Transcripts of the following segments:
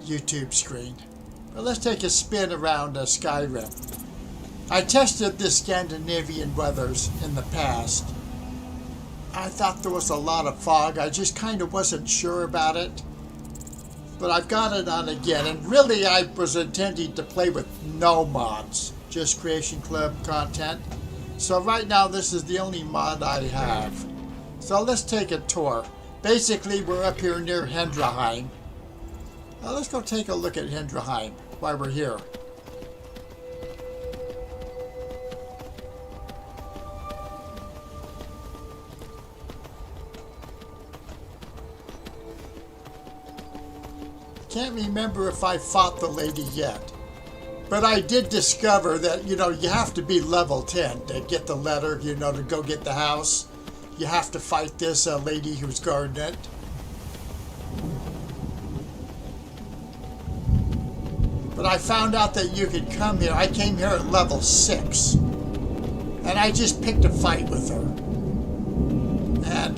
YouTube screen. But let's take a spin around Skyrim. I tested the Scandinavian weathers in the past. I thought there was a lot of fog. I just kind of wasn't sure about it. But I've got it on again. And really I was intending to play with no mods. Just Creation Club content. So right now this is the only mod I have. So let's take a tour. Basically we're up here near Hendraheim. Now let's go take a look at Hendraheim while we're here. Can't remember if I fought the lady yet. But I did discover that, you have to be level 10 to get the letter, to go get the house. You have to fight this lady who's guarding it. But I found out that you could come here. I came here at level 6. And I just picked a fight with her. And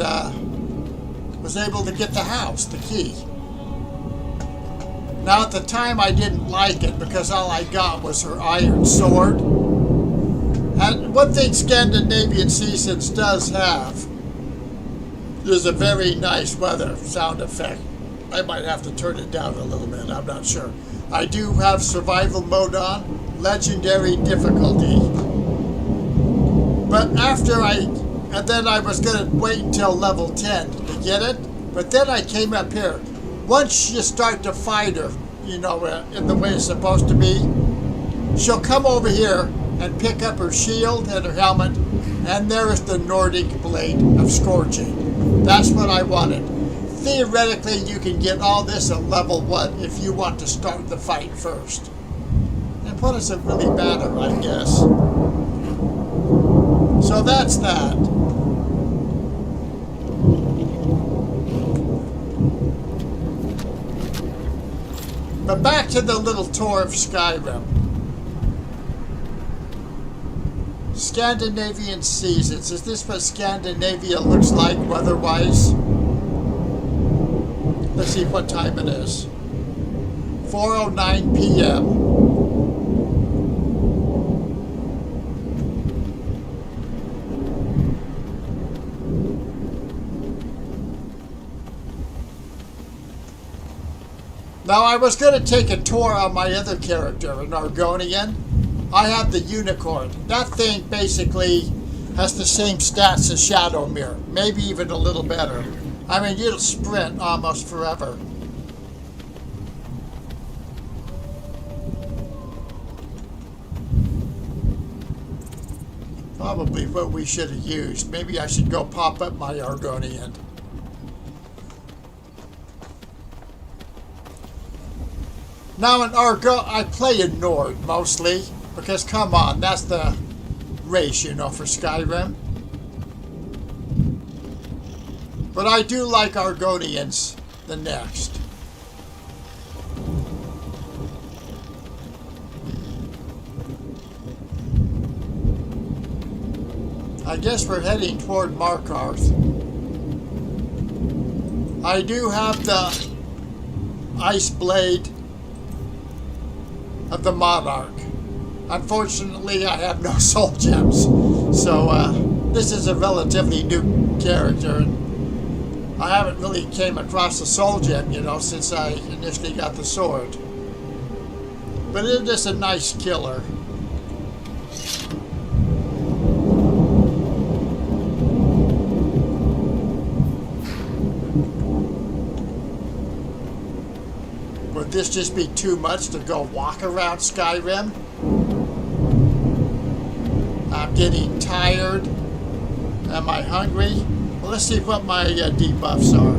was able to get the house, the key. Now at the time I didn't like it because all I got was her iron sword. And one thing Scandinavian Seasons does have is a very nice weather sound effect. I might have to turn it down a little bit, I'm not sure. I do have survival mode on, legendary difficulty. But and then I was going to wait until level 10 to get it. But then I came up here. Once you start to fight her, in the way it's supposed to be, she'll come over here and pick up her shield and her helmet, and there is the Nordic Blade of Scourging. That's what I wanted. Theoretically, you can get all this at level 1 if you want to start the fight first. And what does it really matter, I guess? So that's that. But back to the little tour of Skyrim. Scandinavian Seasons. Is this what Scandinavia looks like weather-wise? Let's see what time it is. 4:09 p.m. Now I was going to take a tour on my other character, an Argonian. I have the Unicorn. That thing basically has the same stats as Shadow Mirror, maybe even a little better. I mean, it'll sprint almost forever. Probably what we should have used. Maybe I should go pop up my Argonian. Now in I play in Nord mostly, because come on, that's the race, for Skyrim. But I do like Argonians the next. I guess we're heading toward Markarth. I do have the Ice Blade of the Monarch. Unfortunately, I have no soul gems, so this is a relatively new character. And I haven't really came across a soul gem, since I initially got the sword. But it is a nice killer. Would this just be too much to go walk around Skyrim? I'm getting tired. Am I hungry? Well, let's see what my debuffs are.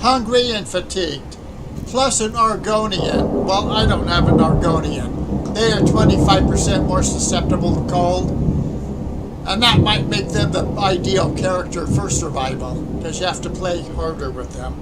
Hungry and fatigued. Plus an Argonian. Well, I don't have an Argonian. They are 25% more susceptible to cold. And that might make them the ideal character for survival, because you have to play harder with them.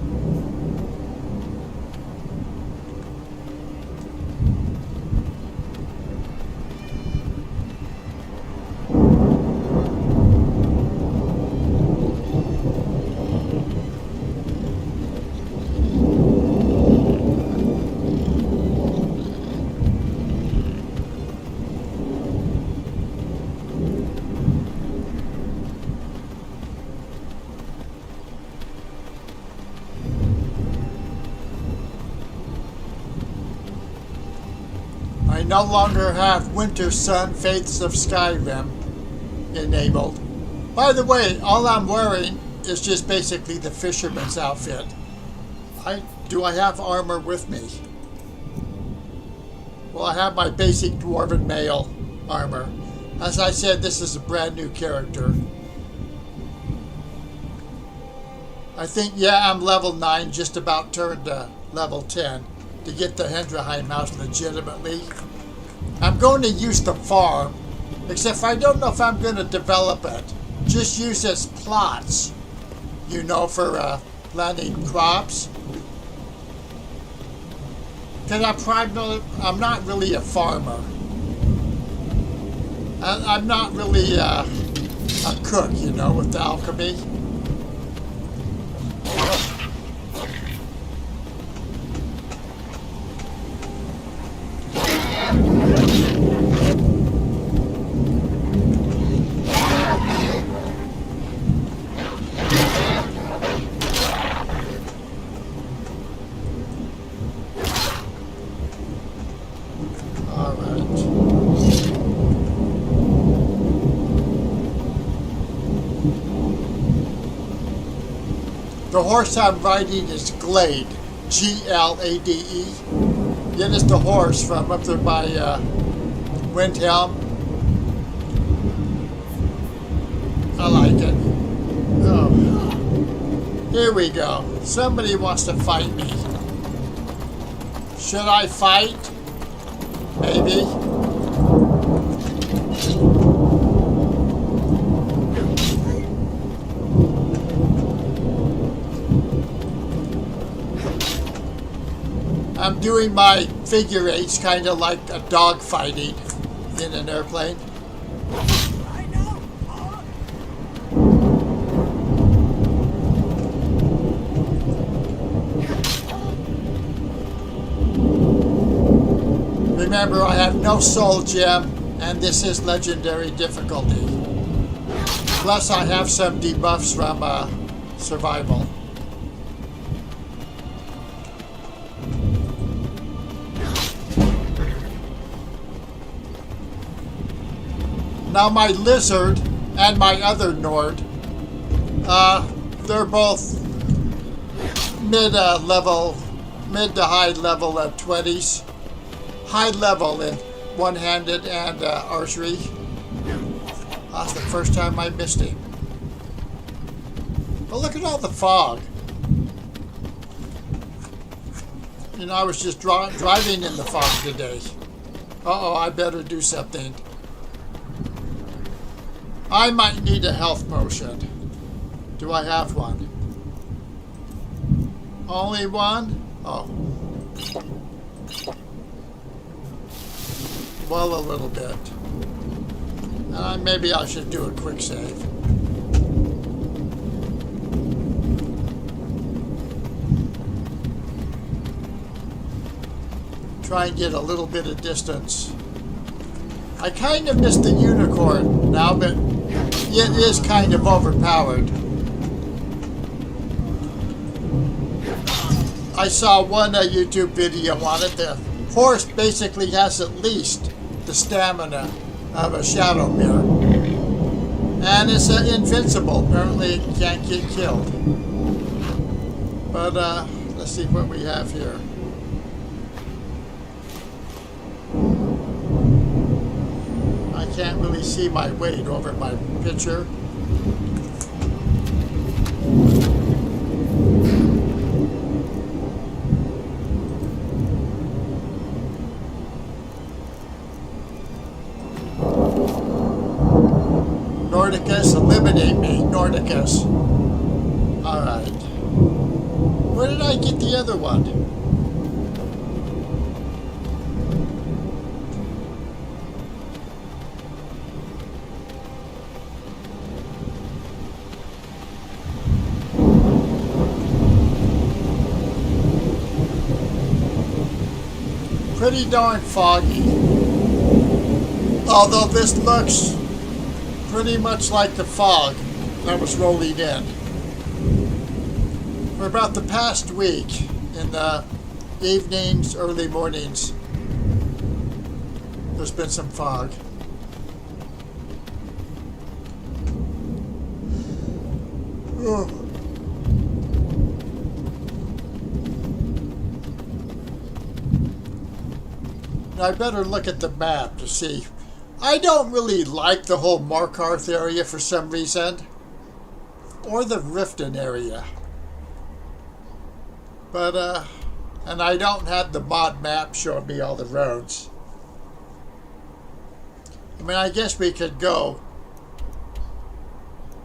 no longer have Winter Sun Faiths of Skyrim enabled. By the way, all I'm wearing is just basically the fisherman's outfit. Do I have armor with me? Well, I have my basic dwarven mail armor. As I said, this is a brand new character. I think, yeah, I'm level 9, just about turned to level 10 to get the Hendraheim house legitimately. I'm going to use the farm, except I don't know if I'm going to develop it. Just use as plots, you know, for planting crops. Because I'm not really a farmer. I'm not really a cook, you know, with the alchemy. The horse I'm riding is Glade, Glade. It is the horse from up there by Windhelm. I like it. Oh. Here we go. Somebody wants to fight me. Should I fight? Maybe. I'm doing my figure eights kind of like a dog fighting in an airplane. Remember, I have no soul gem, and this is legendary difficulty. Plus, I have some debuffs from survival. Now my lizard and my other Nord, they're both mid to high level at 20s. High level in one-handed and archery. That's the first time I missed him. But look at all the fog. You know, I was just driving in the fog today. Uh-oh, I better do something. I might need a health potion. Do I have one? Only one? Oh. Well, a little bit. Maybe I should do a quick save. Try and get a little bit of distance. I kind of missed the unicorn now, but it is kind of overpowered. I saw one YouTube video on it. The horse basically has at least the stamina of a shadow mirror. And it's invincible. Apparently it can't get killed. But let's see what we have here. I can't really see my weight over my picture. Nordicus, eliminate me, Nordicus. Alright. Where did I get the other one? Pretty darn foggy. Although this looks pretty much like the fog that was rolling in. For about the past week, in the evenings, early mornings, There's been some fog. Oh. Now I better look at the map to see. I don't really like the whole Markarth area for some reason. Or the Riften area. But, and I don't have the mod map showing me all the roads. I mean, I guess we could go.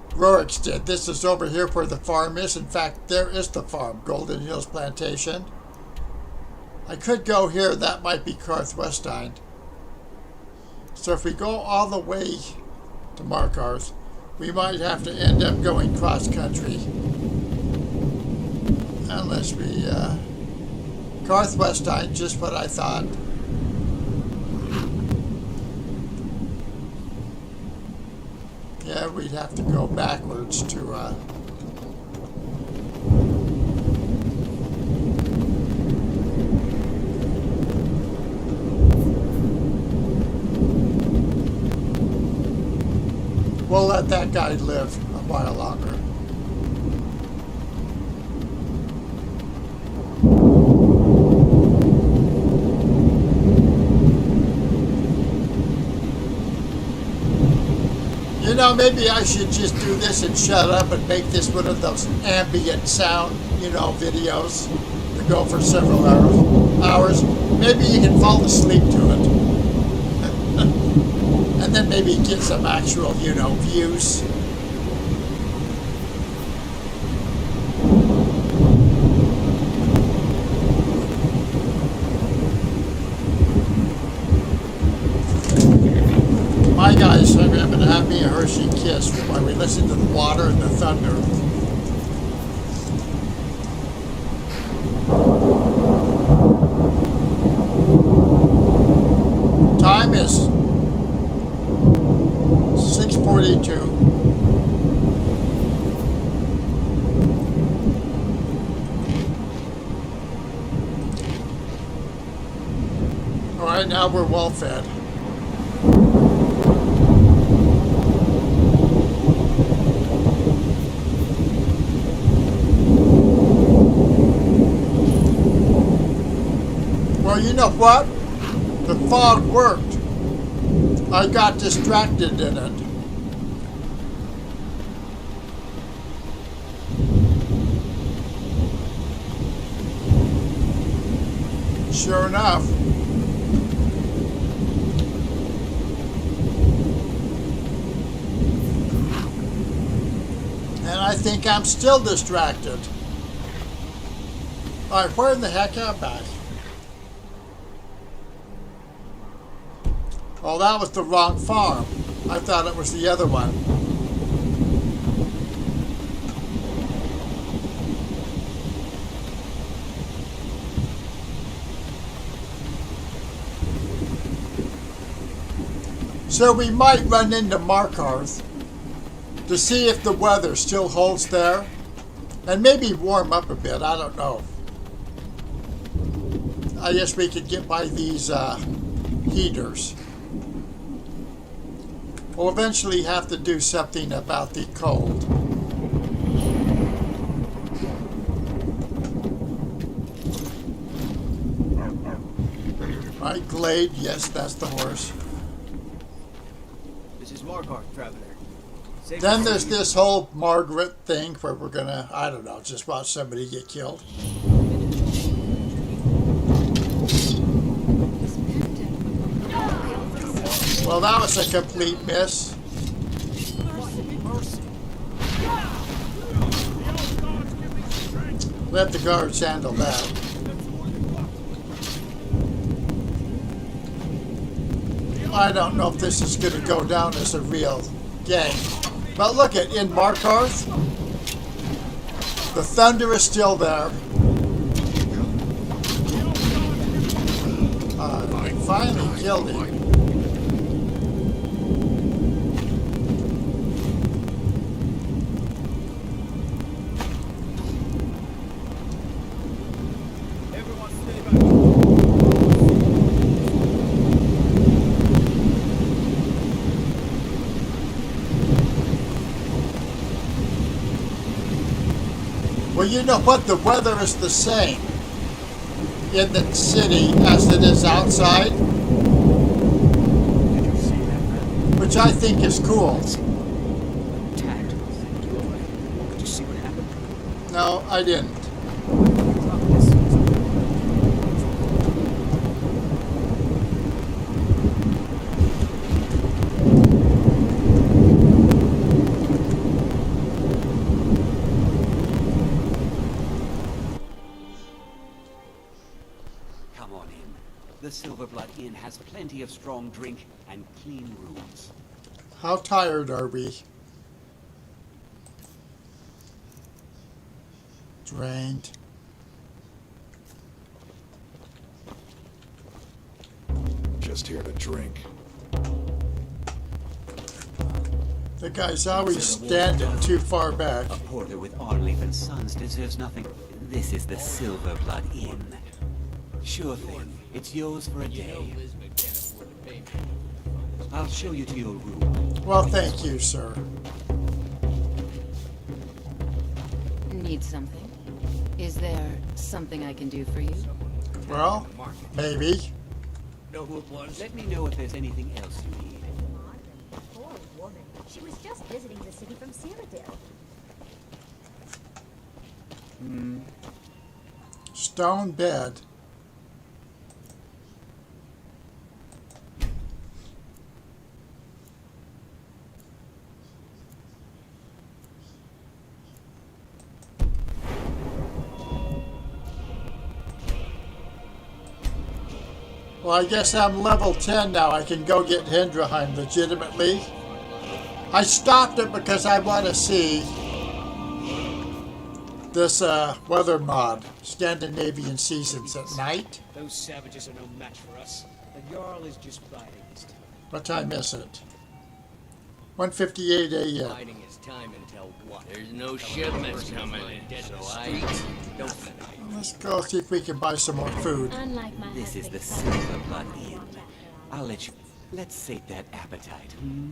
Rorik's did. This is over here where the farm is. In fact, there is the farm, Golden Hills Plantation. I could go here. That might be Karthwestein. So if we go all the way to Markarth, we might have to end up going cross-country. Unless we... Karthwestein, just what I thought. Yeah, we'd have to go backwards to... We'll let that guy live a while longer. You know, maybe I should just do this and shut up and make this one of those ambient sound, you know, videos that go for several hours. Maybe you can fall asleep to it. And then maybe get some actual, you know, views. My guys, I'm going to have me a Hershey Kiss while we listen to the water and the thunder. Time is 6:42. All right, now we're well fed. Well, you know what? The fog worked. I got distracted in it. Sure enough. And I think I'm still distracted. All right, where in the heck am I? Oh, that was the wrong farm. I thought it was the other one. So we might run into Markarth to see if the weather still holds there. And maybe warm up a bit, I don't know. I guess we could get by these heaters. We'll eventually have to do something about the cold. Right, Glade, yes, that's the horse. This is Markarth, traveler. Then there's this whole Margaret thing where we're gonna, I don't know, just watch somebody get killed. Well, that was a complete miss. Let the guards handle that. I don't know if this is going to go down as a real game. But look at, in Markarth, the thunder is still there. I finally killed him. Well, you know what? The weather is the same in the city as it is outside, which I think is cool. Tagged. Did you see what happened? No, I didn't. Come on in. The Silverblood Inn has plenty of strong drink and clean rooms. How tired are we? Drained. Just here to drink. The guy's always standing too far back. A porter with Arleaf and Sons deserves nothing. This is the Silverblood Inn. Sure thing. It's yours for a day. I'll show you to your room. Well, thank you, sir. Need something? Is there something I can do for you? Well, maybe. Let me know if there's anything else you need. Poor woman. She was just visiting the city from Cyrodiil. Stone bed. Well, I guess I'm level 10 now. I can go get Hendraheim legitimately. I stopped it because I want to see this weather mod, Scandinavian seasons at night. Those savages are no match for us. The Jarl is just biding his time. What time is it? 1:58 a.m. Biding his time until what? There's no shipments coming in, so I don't think. Let's go see if we can buy some more food. Unlike my This is the husband. Silverblood Inn. I'll let you... Let's sate that appetite, hmm?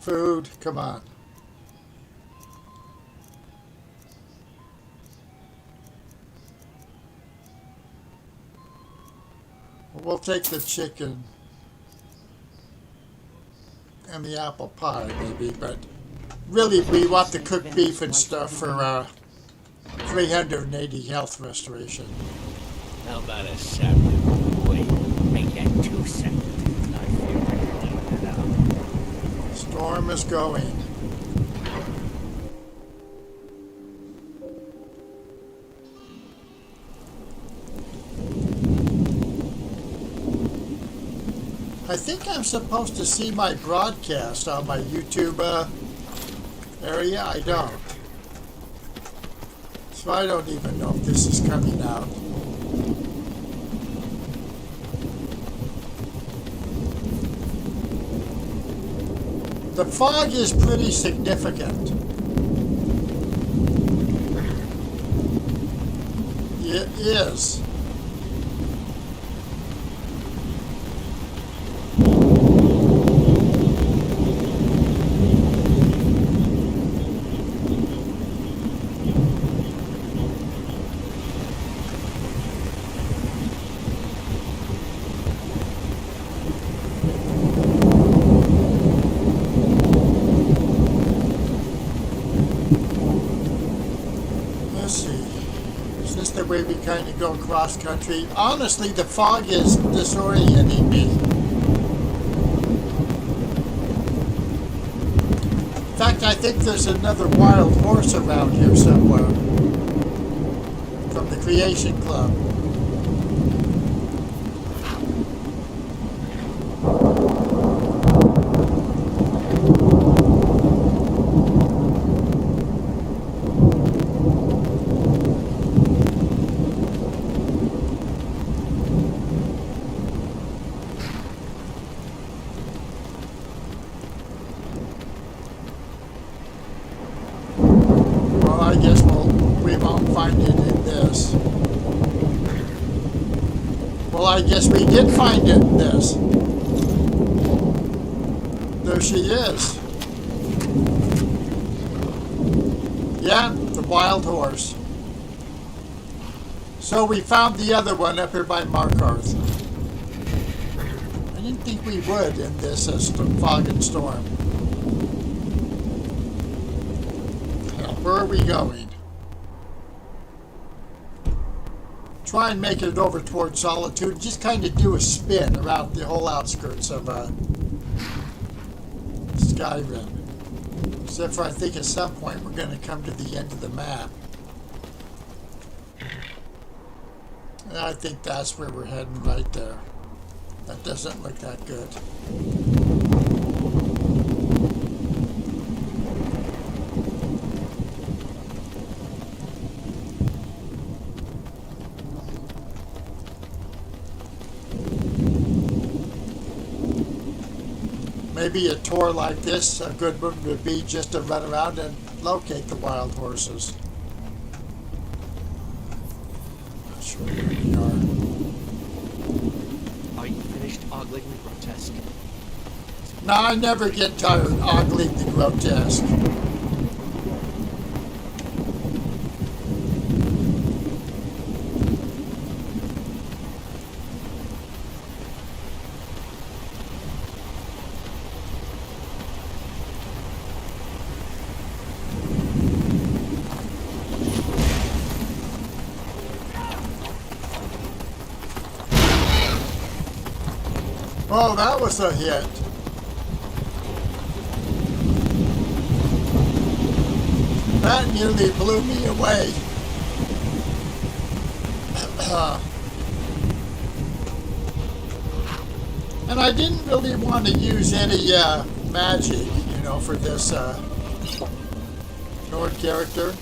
Food, come on. We'll take the chicken and the apple pie, maybe, but really we want the cooked beef and stuff for 380 health restoration. How about a separate? Wait, make that 2 seconds. I feel like leaving it out. Storm is going. I think I'm supposed to see my broadcast on my YouTube area. I don't. So I don't even know if this is coming out. The fog is pretty significant. It is. Way we kind of go cross country. Honestly, the fog is disorienting me. In fact, I think there's another wild horse around here somewhere from the Creation Club. I guess we won't find it in this. Well, I guess we did find it in this. There she is. Yeah, the wild horse. So we found the other one up here by Markarth. I didn't think we would in this fog and storm. Now, where are we going? Try and make it over towards Solitude. Just kind of do a spin around the whole outskirts of Skyrim. Except for I think at some point we're going to come to the end of the map. And I think that's where we're heading right there. That doesn't look that good. Maybe a tour like this, a good one would be just to run around and locate the wild horses. Not sure where we Are you finished ogling the grotesque? are. No, I never get tired of ogling the grotesque. Oh, that was a hit. That nearly blew me away. And I didn't really want to use any magic, you know, for this Nord character.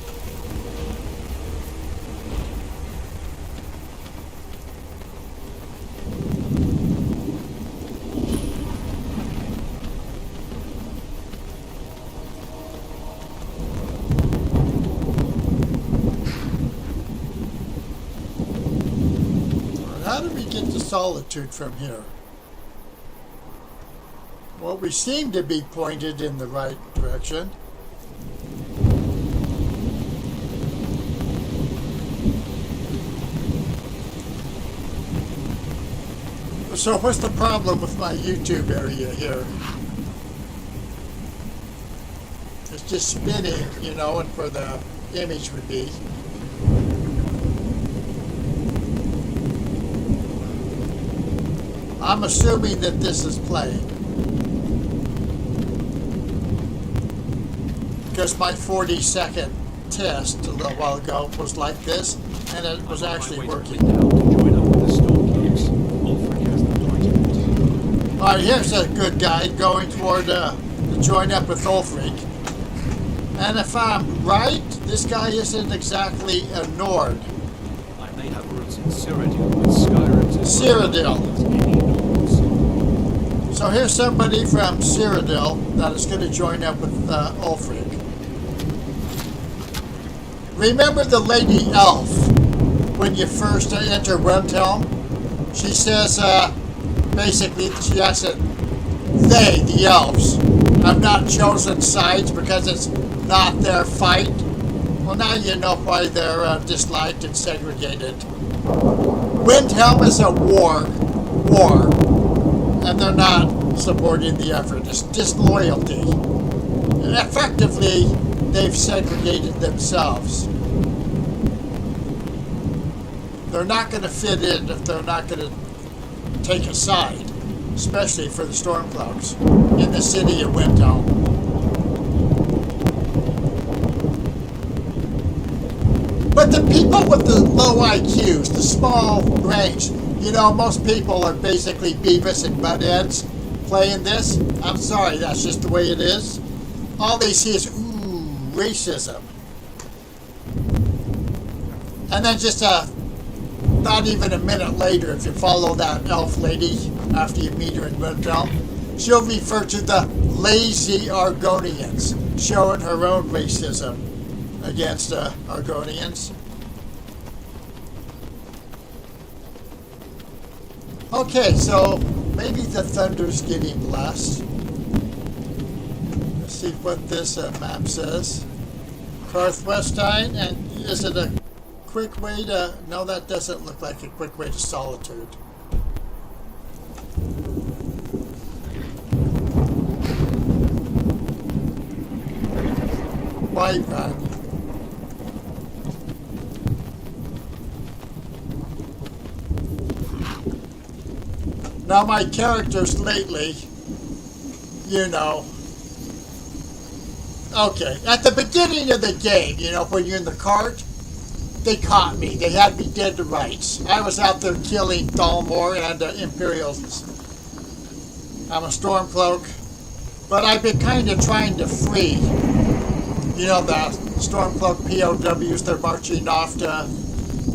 How do we get to Solitude from here? Well, we seem to be pointed in the right direction. So what's the problem with my YouTube area here? It's just spinning, you know, and where the image would be. I'm assuming that this is playing. Because my 40-second test a little while ago was like this, and it was actually working. Alright, here's a good guy going toward to join up with Ulfric. And if I'm right, this guy isn't exactly a Nord. I may have roots in Cyrodiil, but Skyrim's in Cyrodiil. So here's somebody from Cyrodiil that is going to join up with Ulfric. Remember the lady elf when you first enter Windhelm? She says, basically, she has it, they, the elves, have not chosen sides because it's not their fight. Well, now you know why they're disliked and segregated. Windhelm is a war, and they're not supporting the effort. It's disloyalty. And effectively, they've segregated themselves. They're not going to fit in if they're not going to take a side, especially for the Stormcloaks in the city of Windhelm. But the people with the low IQs, the small brains, you know, most people are basically Beavis and Buttheads playing this. I'm sorry, that's just the way it is. All they see is, ooh, racism. And then just not even a minute later, if you follow that elf lady after you meet her in Windhelm, she'll refer to the lazy Argonians, showing her own racism against Argonians. Okay, so maybe the thunder's getting less. Let's see what this map says. Karthwestein, and is it a quick way to... No, that doesn't look like a quick way to Solitude. White Run. Now my characters lately, you know... Okay, at the beginning of the game, you know, when you're in the cart, they caught me. They had me dead to rights. I was out there killing Thalmor and Imperials. I'm a Stormcloak. But I've been kind of trying to free, you know, the Stormcloak POWs. They're marching off to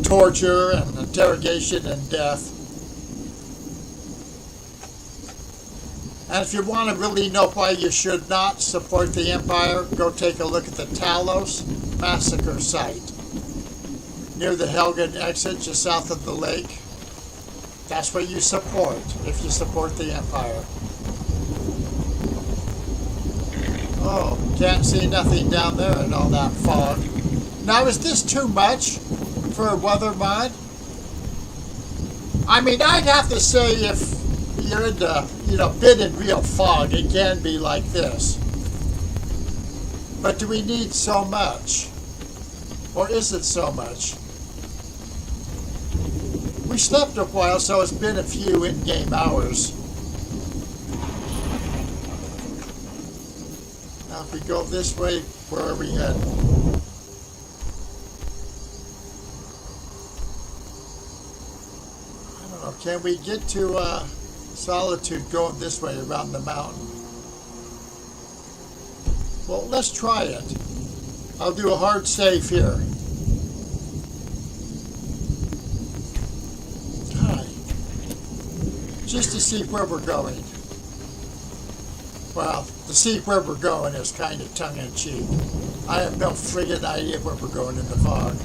torture and interrogation and death. And if you want to really know why you should not support the Empire, go take a look at the Talos massacre site near the Helgen exit just south of the lake. That's what you support if you support the Empire. Oh, can't see nothing down there in all that fog. Now, is this too much for a weather mod? I mean, I'd have to say if you're in the, you know, bit in real fog, it can be like this. But do we need so much? Or is it so much? We slept a while, so it's been a few in-game hours. Now if we go this way, where are we heading? I don't know, can we get to Solitude going this way around the mountain? Well, let's try it. I'll do a hard save here. Hi. Just to see where we're going. Well, to see where we're going is kind of tongue-in-cheek. I have no friggin' idea where we're going in the fog.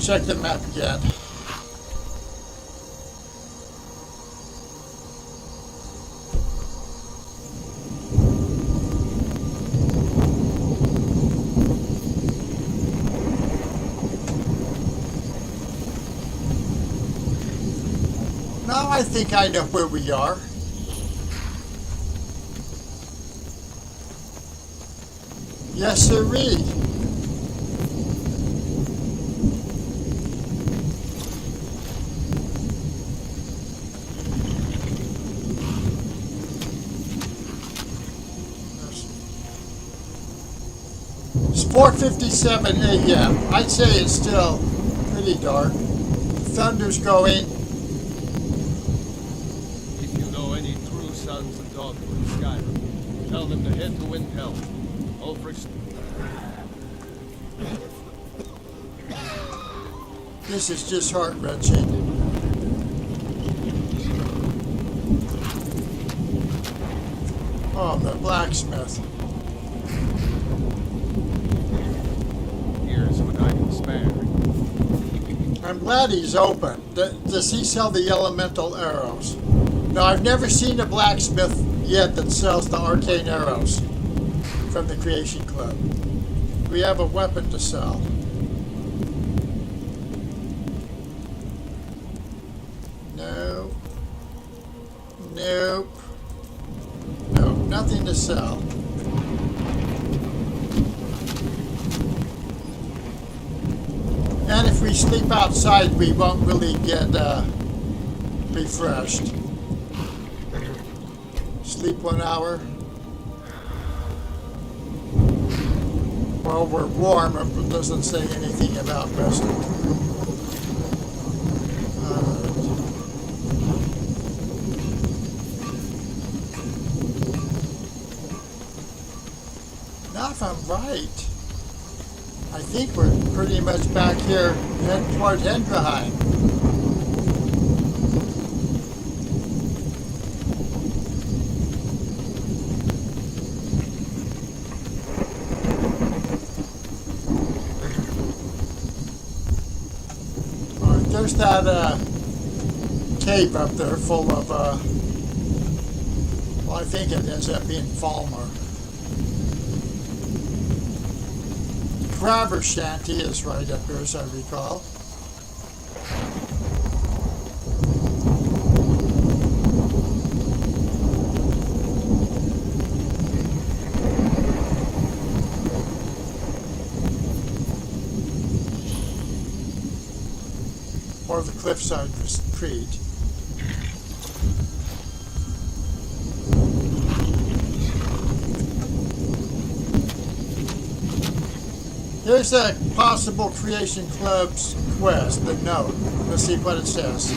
Check the map again. Now I think I know where we are. Yes, sirree. It's 4:57 a.m. I'd say it's still pretty dark. Thunder's going. If you know any true sons of Dogwood in Skyrim, tell them to head to Windhelm. Ulfric's... This is just heart-wrenching. Oh, the blacksmith. Here's what I can spare. I'm glad he's open. Does he sell the elemental arrows? No, I've never seen a blacksmith yet that sells the arcane arrows from the Creation Club. We have a weapon to sell. No. Nope. Nope, nothing to sell. And if we sleep outside, we won't really get refreshed. Sleep 1 hour. Well, we're warm. It doesn't say anything about resting. Now, if I'm right, I think we're pretty much back here heading toward Hendraheim. there's that cave up there full of, well, I think it ends up being Falmer. Crabber Shanty is right up here, as I recall. Or the cliffside retreat. Here's a possible Creation Club's quest, the note. Let's see what it says.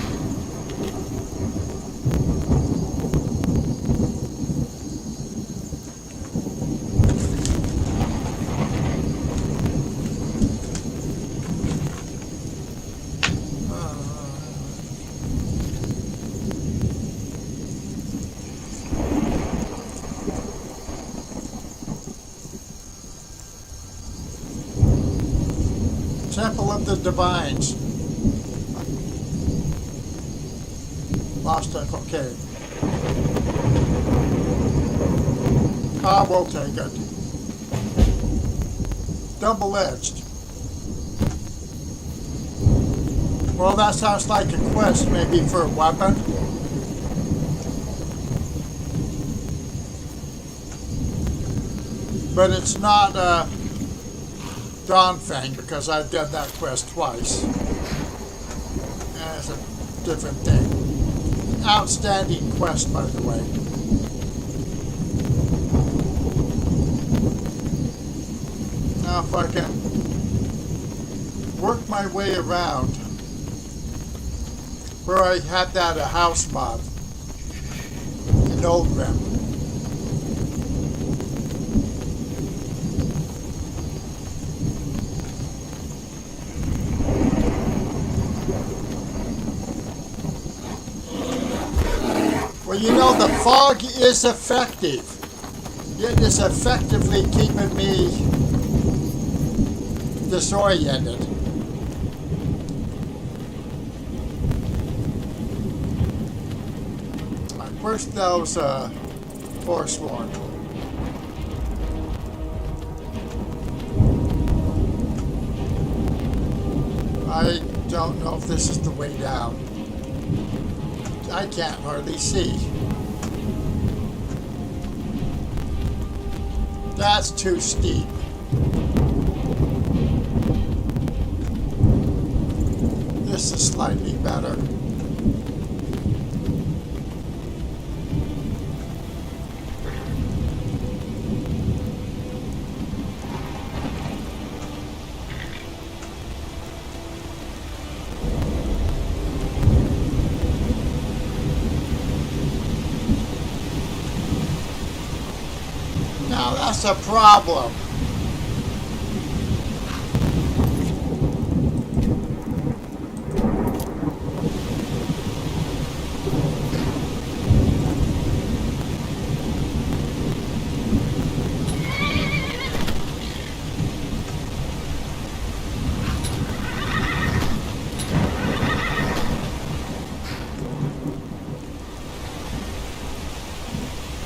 Temple of the Divines. Lost a okay. I will take it. Double-edged. Well, that sounds like a quest, maybe for a weapon. But it's not Dawnfang, because I've done that quest twice. And it's a different thing. Outstanding quest, by the way. Now if I can work my way around where I had that house mod in Old Rim. Well, you know, the fog is effective. It is effectively keeping me disoriented. Where's those Forsworn? I don't know if this is the way down. I can't hardly see. That's too steep. This is slightly better. Now that's a problem.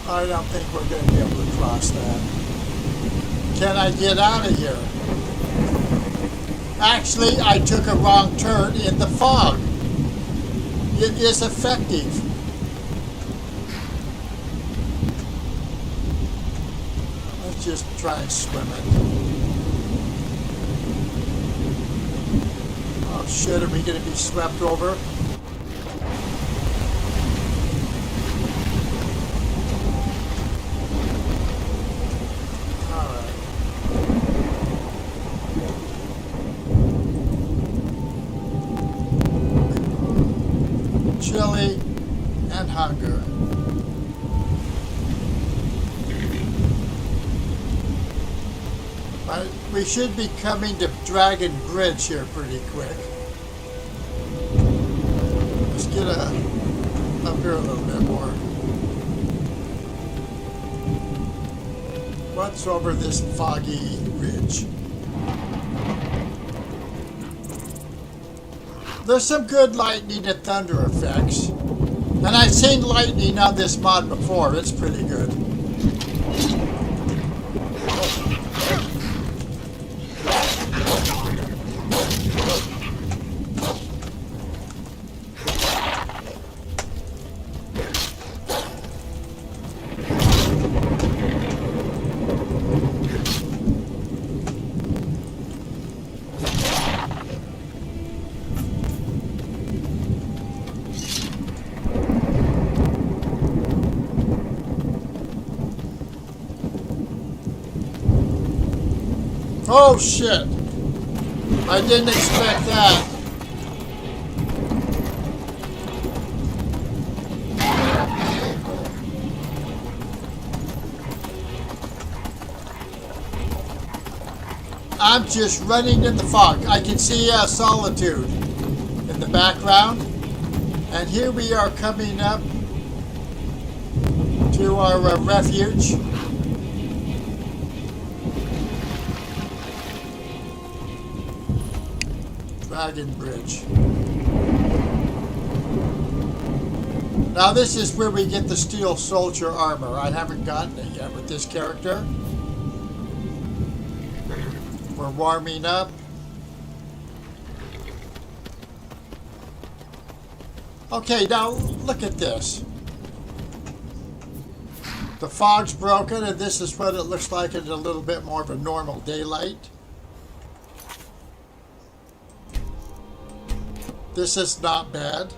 I don't think we're going to be able to cross that. Can I get out of here? Actually, I took a wrong turn in the fog. It is effective. Let's just try and swim it. Oh shit, are we going to be swept over? Chilly and hunger. We should be coming to Dragon Bridge here pretty quick. Let's get up here a little bit more. What's over this foggy ridge? There's some good lightning and thunder effects. And I've seen lightning on this mod before. It's pretty good. Oh shit! I didn't expect that. I'm just running in the fog. I can see Solitude in the background. And here we are coming up to our refuge. Dragon Bridge. Now this is where we get the steel soldier armor. I haven't gotten it yet with this character. We're warming up. Okay, now look at this. The fog's broken and this is what it looks like in a little bit more of a normal daylight. This is not bad.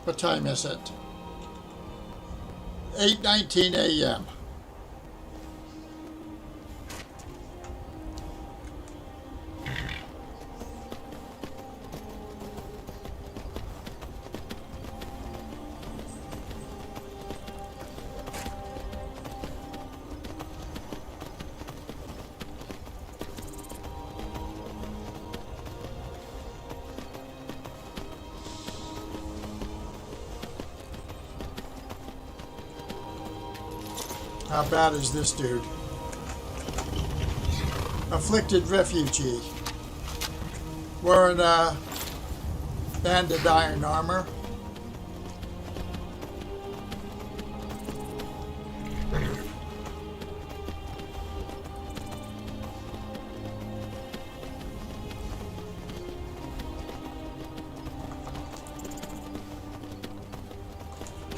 What time is it? 8:19 a.m. How bad is this dude? Afflicted refugee. Wearing banded iron armor.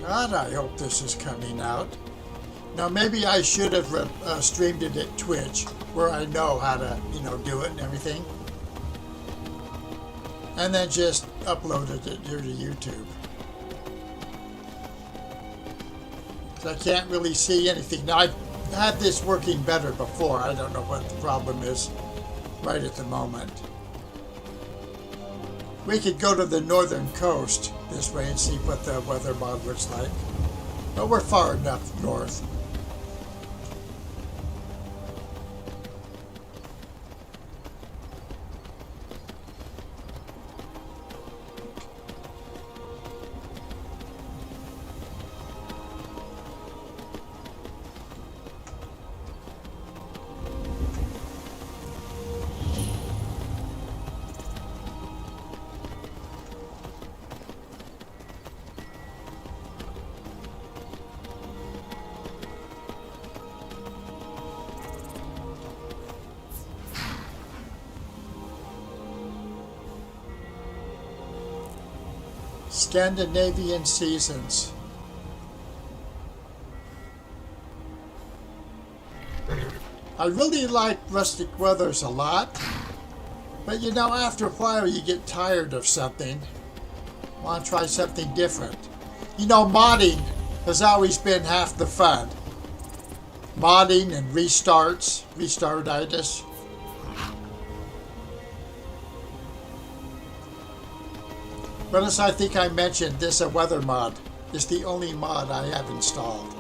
God, I hope this is coming out. Now maybe I should have streamed it at Twitch, where I know how to, do it and everything. And then just uploaded it here to YouTube. So I can't really see anything. Now I've had this working better before. I don't know what the problem is right at the moment. We could go to the northern coast this way and see what the weather mod looks like. But we're far enough north. Scandinavian seasons. I really like rustic weathers a lot, but after a while you get tired of something. Want to try something different. Modding has always been half the fun. Modding and restartitis. But as I think I mentioned, this weather mod is the only mod I have installed.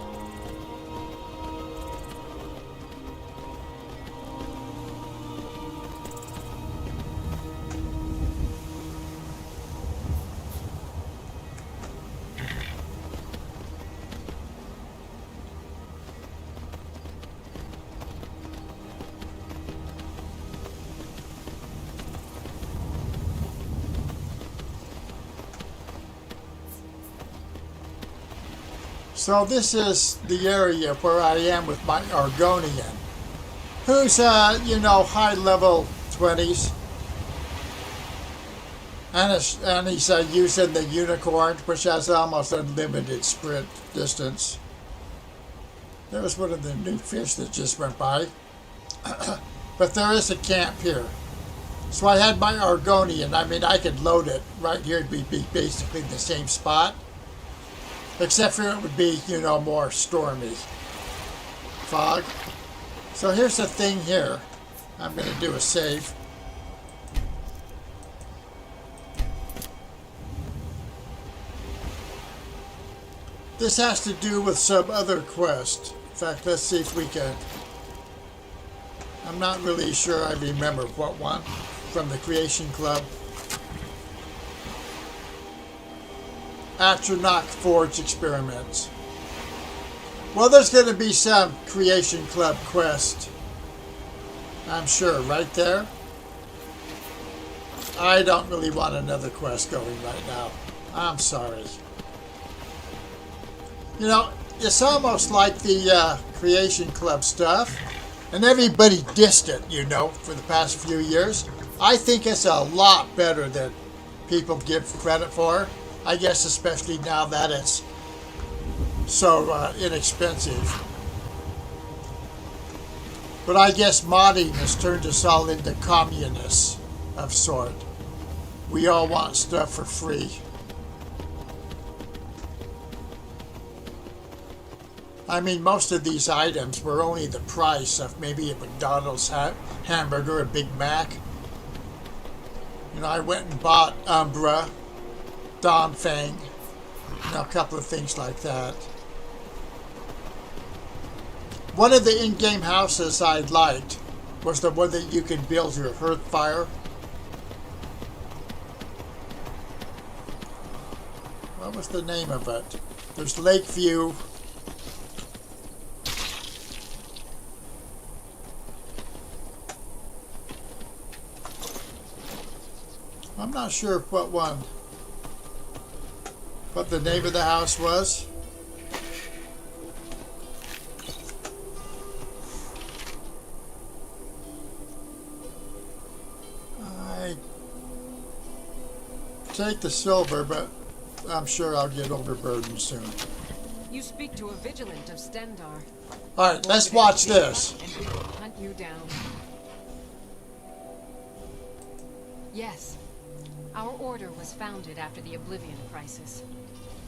So this is the area where I am with my Argonian, who's, you know, high level 20s. And he's using the Unicorn, which has almost unlimited sprint distance. There was one of the new fish that just went by. But there is a camp here. So I had my Argonian. I mean, I could load it right here. It'd be basically the same spot. Except for it would be, you know, more stormy. Fog. So here's the thing here. I'm going to do a save. This has to do with some other quest. In fact, let's see if we can. I'm not really sure I remember what one from the Creation Club. Atronach Forge experiments. Well, there's going to be some Creation Club quest. I'm sure, right there. I don't really want another quest going right now. I'm sorry. You know, it's almost like the Creation Club stuff, and everybody dissed it, you know, for the past few years. I think it's a lot better than people give credit for. I guess especially now that it's so inexpensive. But I guess modding has turned us all into communists of sort. We all want stuff for free. I mean, most of these items were only the price of maybe a McDonald's hamburger, a Big Mac. You know, I went and bought Umbra, Donfang, you know, a couple of things like that. One of the in-game houses I liked was the one that you can build your hearth fire. What was the name of it? There's Lakeview. I'm not sure what the name of the house was. I take the silver, but I'm sure I'll get overburdened soon. You speak to a vigilant of Stendar. All right, let's watch this. And we will hunt you down. Yes. Our order was founded after the Oblivion Crisis.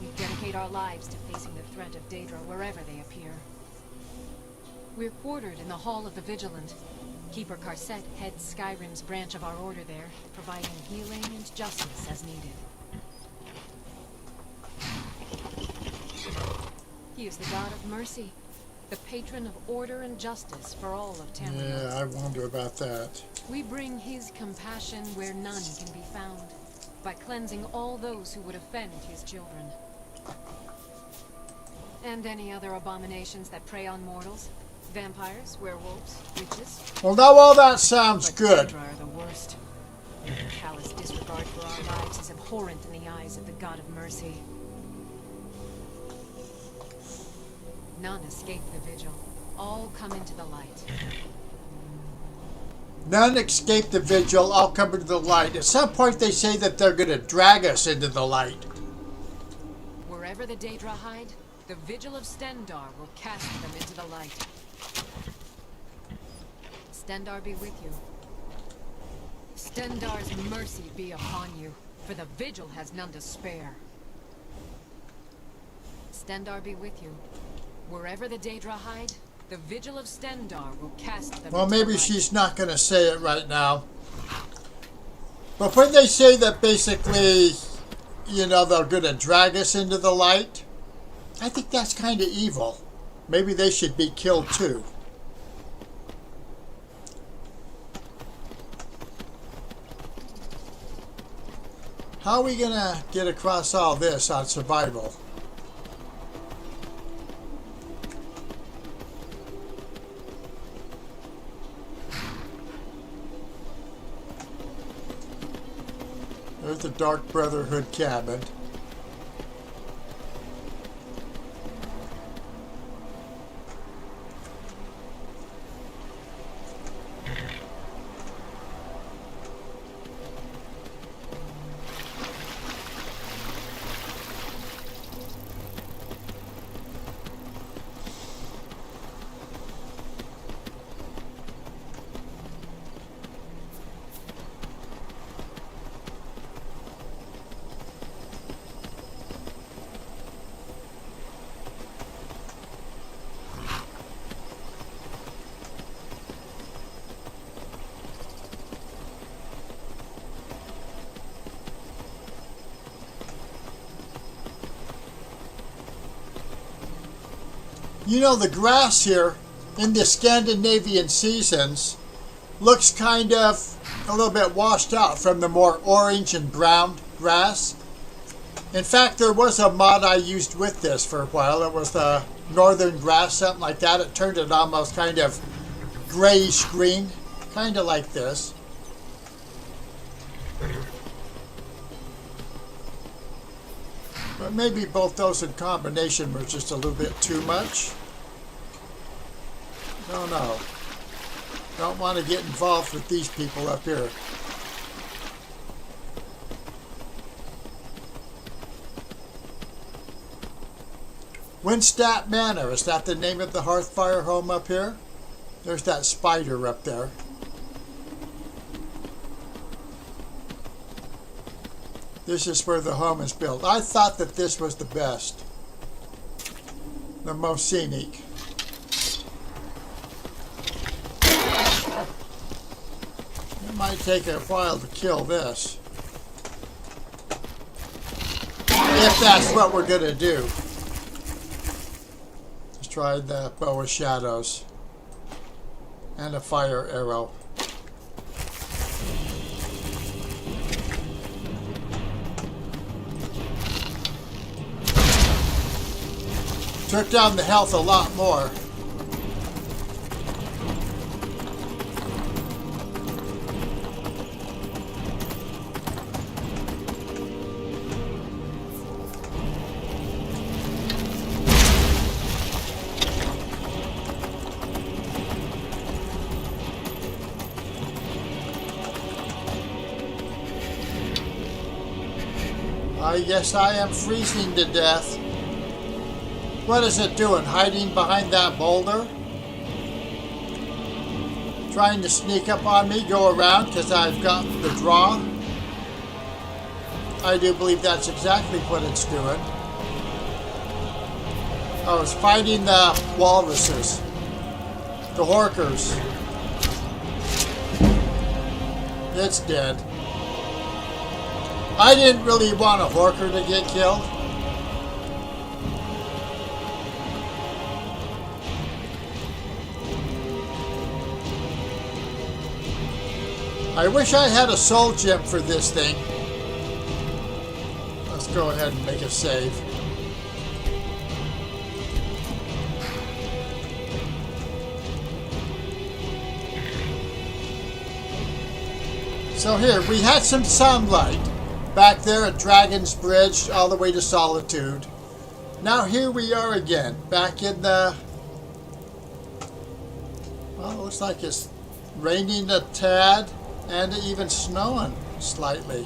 We dedicate our lives to facing the threat of Daedra wherever they appear. We're quartered in the Hall of the Vigilant. Keeper Karset heads Skyrim's branch of our order there, providing healing and justice as needed. He is the god of mercy, the patron of order and justice for all of Tamriel. Yeah, I wonder about that. We bring his compassion where none can be found, by cleansing all those who would offend his children. And any other abominations that prey on mortals. Vampires, werewolves, witches. Well, now all that sounds But good. Daedra are the worst. Their callous disregard for our lives is abhorrent in the eyes of the god of mercy. None escape the vigil. All come into the light. None escape the vigil, all come into the light. At some point they say that they're going to drag us into the light. Wherever the Daedra hide, the vigil of Stendar will cast them into the light. Stendar be with you. Stendar's mercy be upon you, for the vigil has none to spare. Stendar be with you. Wherever the Daedra hide, the vigil of Stendar will cast them. Well, into maybe the light. she's not going to say it right now. But when they say that basically, you know, they're going to drag us into the light, I think that's kind of evil. Maybe they should be killed too. How are we going to get across all this on survival? There's the Dark Brotherhood cabin. You know, the grass here in the Scandinavian seasons looks kind of a little bit washed out from the more orange and brown grass. In fact, there was a mod I used with this for a while. It was the northern grass, something like that. It turned it almost kind of grayish green, kind of like this. But maybe both those in combination were just a little bit too much. Don't know. Don't want to get involved with these people up here. Windstat Manor, is that the name of the Hearthfire home up here? There's that spider up there. This is where the home is built. I thought that this was the best. The most scenic. It might take a while to kill this. If that's what we're going to do. Let's try the bow of shadows. And a fire arrow. Took down the health a lot more. I guess I am freezing to death. What is it doing? Hiding behind that boulder? Trying to sneak up on me, go around because I've got the draw? I do believe that's exactly what it's doing. Oh, it's fighting the walruses. The horkers. It's dead. I didn't really want a horker to get killed. I wish I had a soul gem for this thing. Let's go ahead and make a save. So here, we had some sunlight back there at Dragon's Bridge all the way to Solitude. Now here we are again, back in the... Well, it looks like it's raining a tad. And even snowing slightly.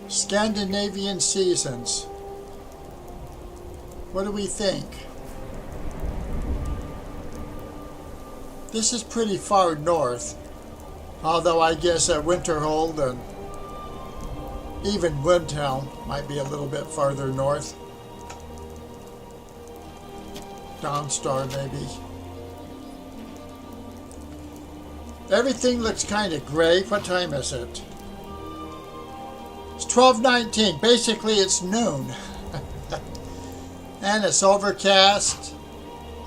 Scandinavian seasons. What do we think? This is pretty far north, although I guess Winterhold and even Windhelm might be a little bit farther north. Dawnstar maybe. Everything looks kind of gray. What time is it? It's 12:19. Basically it's noon. And it's overcast.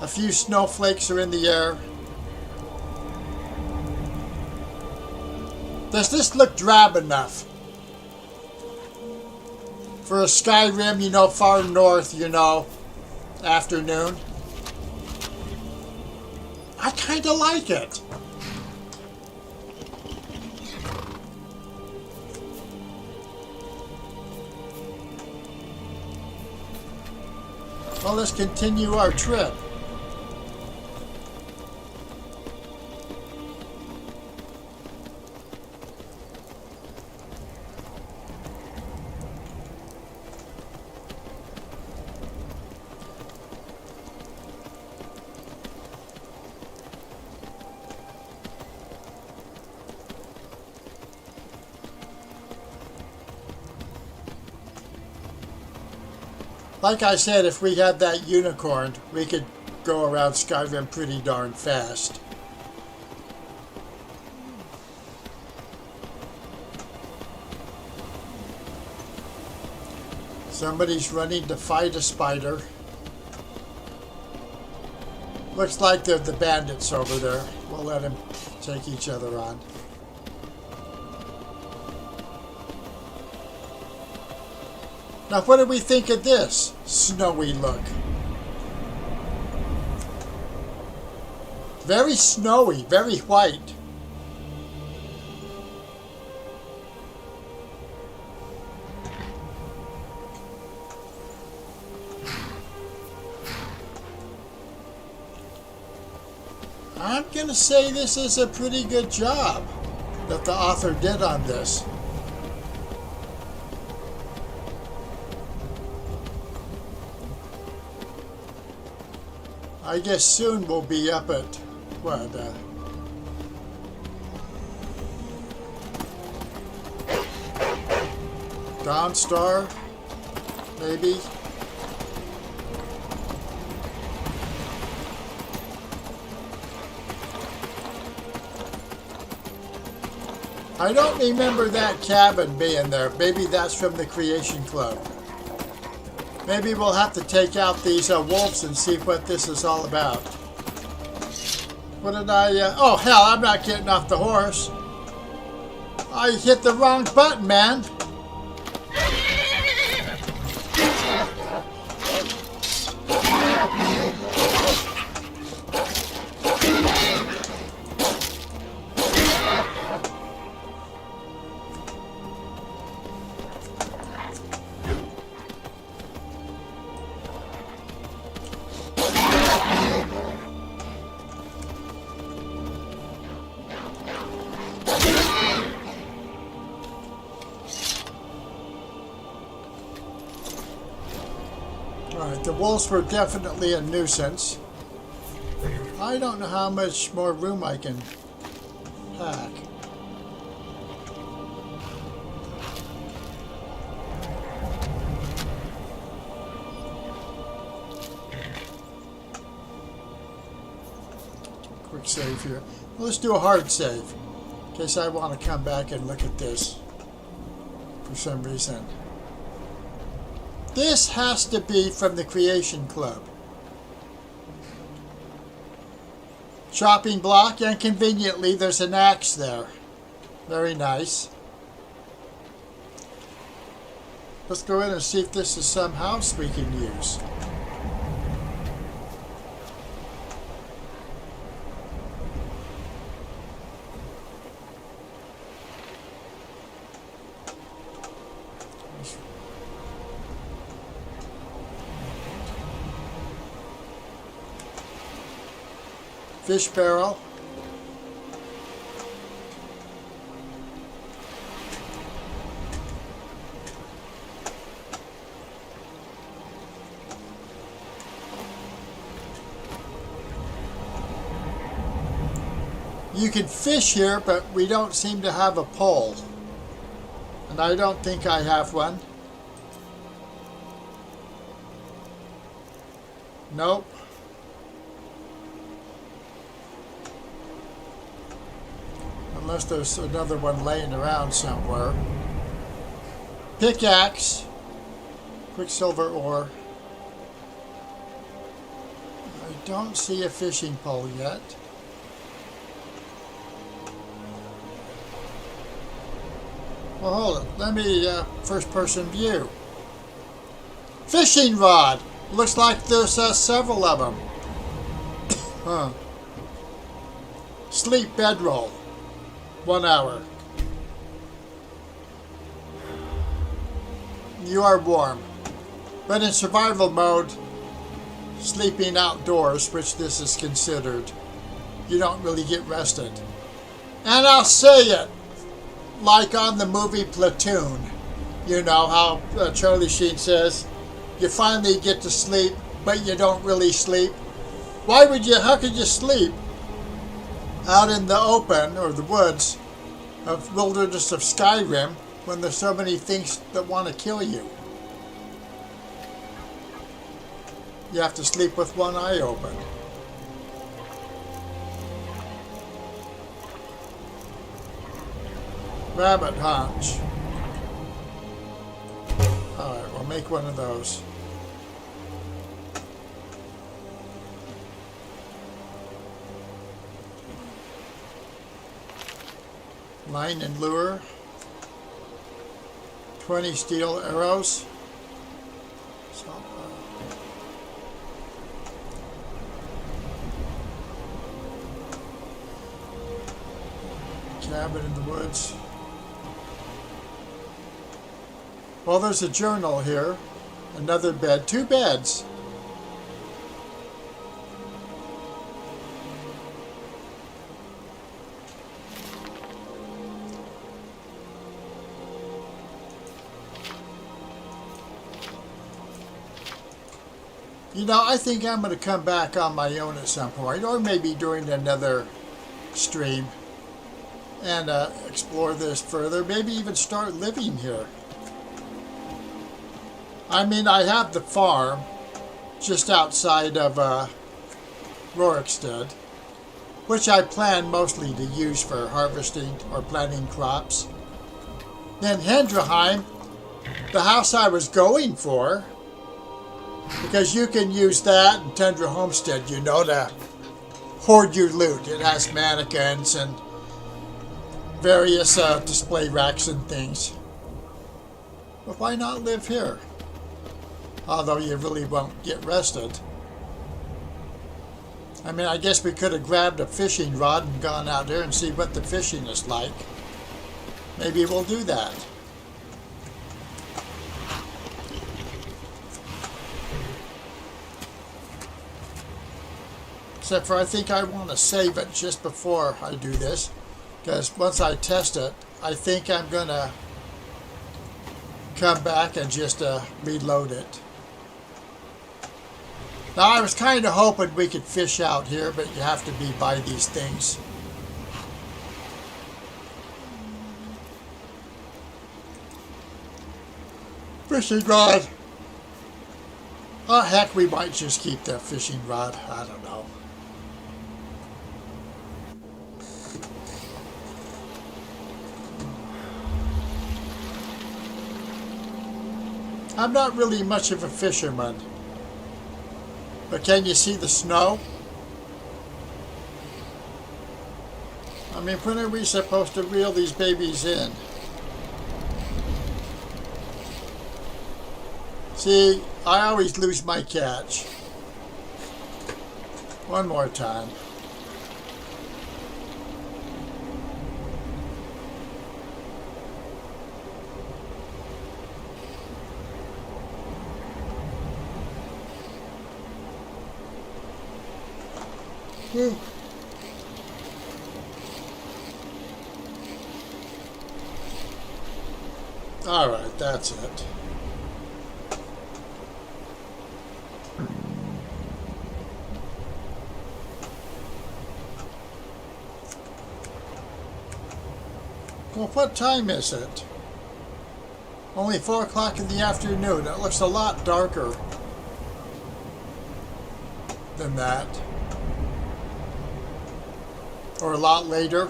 A few snowflakes are in the air. Does this look drab enough? For a Skyrim, you know, far north, you know, afternoon. I kind of like it. Well, let's continue our trip. Like I said, if we had that unicorn, we could go around Skyrim pretty darn fast. Somebody's running to fight a spider. Looks like they're the bandits over there. We'll let them take each other on. Now, what do we think of this snowy look? Very snowy, very white. I'm going to say this is a pretty good job that the author did on this. I guess soon we'll be up at, what, Dawnstar, maybe? I don't remember that cabin being there. Maybe that's from the Creation Club. Maybe we'll have to take out these wolves and see what this is all about. What did I... oh, hell, I'm not getting off the horse. I hit the wrong button, man. Alright, the wolves were definitely a nuisance. I don't know how much more room I can pack. Quick save here. Well, let's do a hard save, in case I want to come back and look at this for some reason. This has to be from the Creation Club. Chopping block, and conveniently there's an axe there. Very nice. Let's go in and see if this is some house we can use. Fish barrel. You can fish here, but we don't seem to have a pole. And I don't think I have one. Nope. Unless there's another one laying around somewhere. Pickaxe. Quicksilver ore. I don't see a fishing pole yet. Well, hold it. Let me first person view. Fishing rod. Looks like there's several of them. Huh. Sleep bedroll. 1 hour. You are warm. But in survival mode, sleeping outdoors, which this is considered, you don't really get rested. And I'll say it, like on the movie Platoon. You know how Charlie Sheen says, you finally get to sleep, but you don't really sleep. How could you sleep out in the open, or the woods, of wilderness of Skyrim, when there's so many things that want to kill you? You have to sleep with one eye open. Rabbit haunch. Alright, we'll make one of those. Line and lure. 20 steel arrows. So, cabin in the woods. Well, there's a journal here. Another bed. 2 beds. You know, I think I'm going to come back on my own at some point, or maybe during another stream, and explore this further. Maybe even start living here. I mean, I have the farm just outside of Rorikstead, which I plan mostly to use for harvesting or planting crops. Then Hendreheim, the house I was going for, because you can use that and Tundra Homestead, you know, to hoard your loot. It has mannequins and various display racks and things. But why not live here? Although you really won't get rested. I mean, I guess we could have grabbed a fishing rod and gone out there and see what the fishing is like. Maybe we'll do that. Except for I think I want to save it just before I do this. Because once I test it, I think I'm going to come back and just reload it. Now, I was kind of hoping we could fish out here, but you have to be by these things. Fishing rod. Oh, heck, we might just keep that fishing rod. I don't know. I'm not really much of a fisherman. But can you see the snow? I mean, when are we supposed to reel these babies in? See, I always lose my catch. One more time. All right, that's it. Well, what time is it? Only 4 o'clock in the afternoon. It looks a lot darker than that. Or a lot later.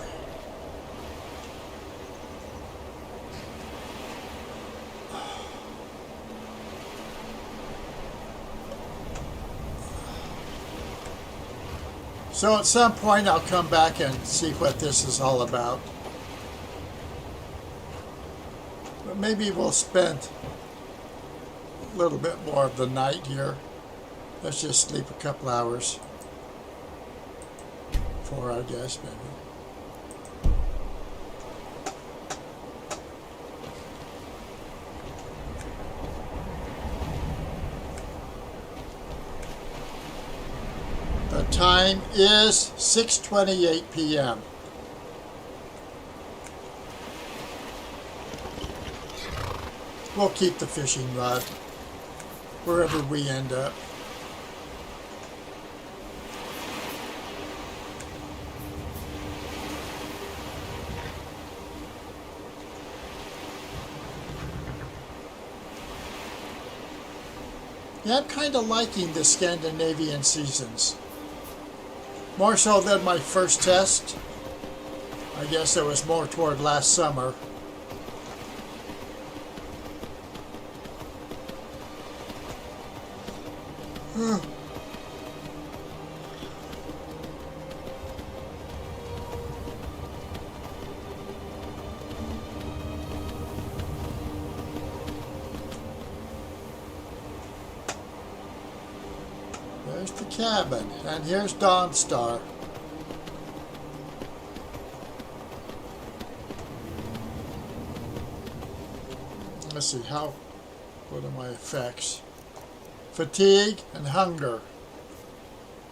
So at some point I'll come back and see what this is all about. But maybe we'll spend a little bit more of the night here. Let's just sleep a couple hours. 4, I guess, maybe. The time is 6:28 p.m. We'll keep the fishing rod wherever we end up. Yeah, I'm kind of liking the Scandinavian seasons. More so than my first test. I guess it was more toward last summer. There's the cabin, and here's Dawnstar. Let's see, what are my effects? Fatigue and hunger.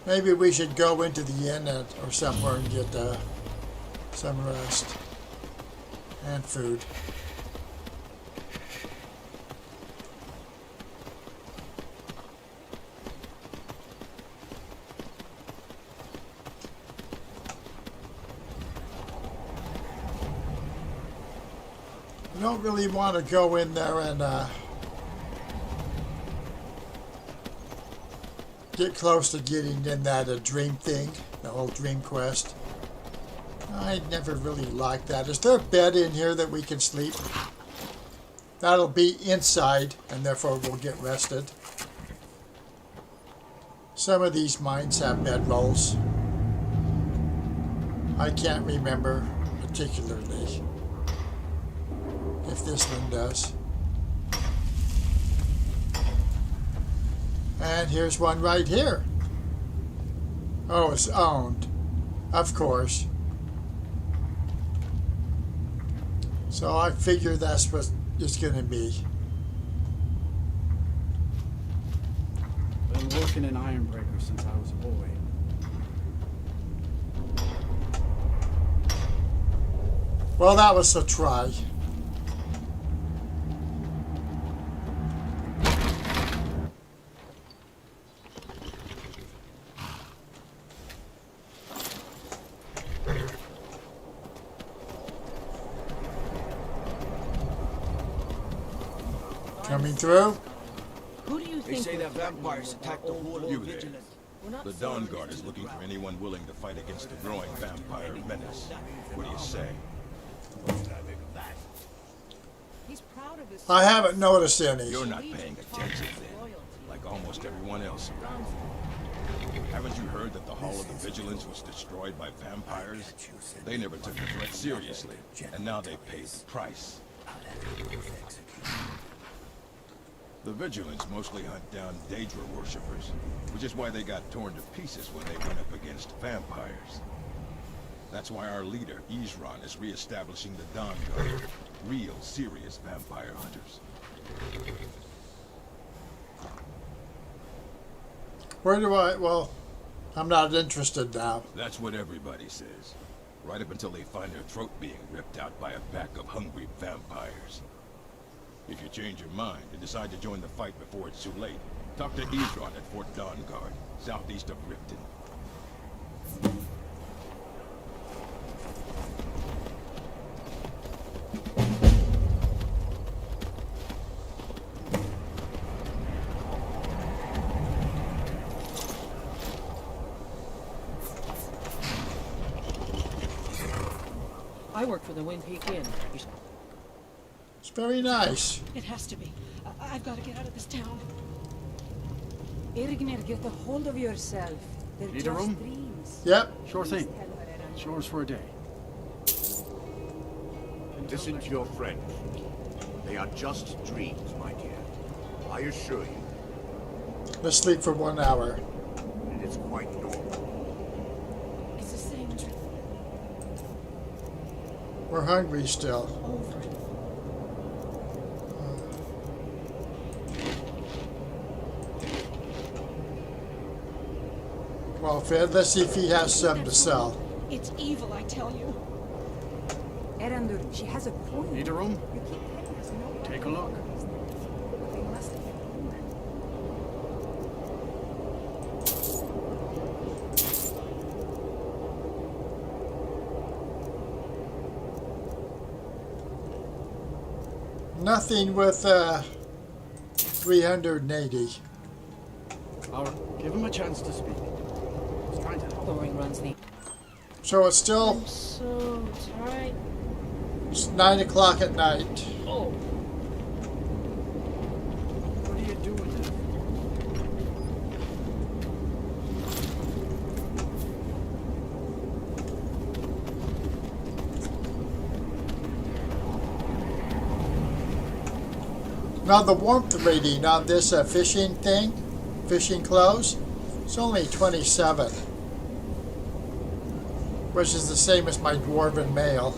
Maybe we should go into the inn or somewhere and get some rest and food. I don't really want to go in there and get close to getting in that dream thing, the whole dream quest. I never really liked that. Is there a bed in here that we can sleep? That'll be inside, and therefore we'll get rested. Some of these mines have bed rolls. I can't remember particularly if this one does. And here's one right here. Oh, it's owned. Of course. So I figure that's what it's going to be. Been working in Ironbreaker since I was a boy. Well, that was a try. Coming through. Who do you think? They say that vampires attacked the whole you there. The Dawn Guard is looking for anyone willing to fight against the growing vampire menace. What do you say? He's proud of his. I haven't noticed any. You're not paying attention then, like almost everyone else around. Haven't you heard that the Hall of the Vigilance was destroyed by vampires? They never took the threat seriously, and now they paid the price. The Vigilance mostly hunt down Daedra worshippers, which is why they got torn to pieces when they went up against vampires. That's why our leader, Izran, is re-establishing the Dawn Guard, real, serious vampire hunters. Where do I... Well, I'm not interested now. That's what everybody says. Right up until they find their throat being ripped out by a pack of hungry vampires. If you change your mind and decide to join the fight before it's too late, talk to Izran at Fort Dawn Guard, southeast of Riften. I work for the Wind Peak Inn. It's very nice. It has to be. I've got to get out of this town. Irgnir, get a hold of yourself. They're Need a just room? dreams. Yep. Sure thing. It's yours for a day. Listen to your friend. They are just dreams, my dear. I assure you, Let's sleep for 1 hour. it is quite normal. It's the same dream We're hungry still. over. Well, Fed, let's see if he has something to sell. It's evil, I tell you. Erandur, she has a point. Need a room? You keep telling us no. Take a look. They must have been human. Nothing with 380. Give him a chance to speak. He's trying to help. Thorin runs the... So it's still I'm so tired. it's 9 o'clock at night. Oh, What are you doing there? Now the warmth rating on this fishing clothes, it's only 27, which is the same as my dwarven mail.